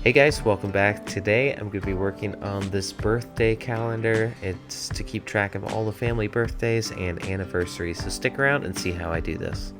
Hey guys, welcome back. Today I'm going to be working on this birthday calendar. It's to keep track of all the family birthdays and anniversaries, so stick around and see how I do this.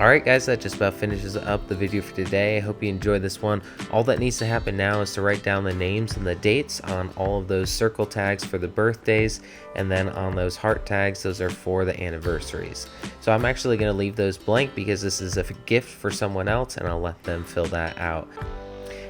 Alright guys, that just about finishes up the video for today. I hope you enjoyed this one. All that needs to happen now is to write down the names and the dates on all of those circle tags for the birthdays, and then on those heart tags, those are for the anniversaries. So I'm actually going to leave those blank because this is a gift for someone else, and I'll let them fill that out.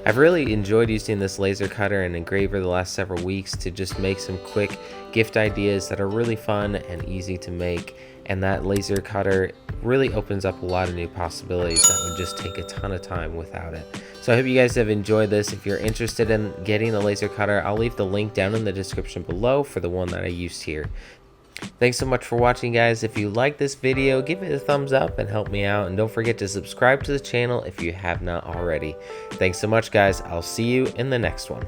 I've really enjoyed using this laser cutter and engraver the last several weeks to just make some quick gift ideas that are really fun and easy to make, and that laser cutter really opens up a lot of new possibilities that would just take a ton of time without it. So I hope you guys have enjoyed this. If you're interested in getting the laser cutter, I'll leave the link down in the description below for the one that I used here. Thanks so much for watching, guys. If you like this video, give it a thumbs up and help me out, and don't forget to subscribe to the channel if you have not already. Thanks so much, guys. I'll see you in the next one.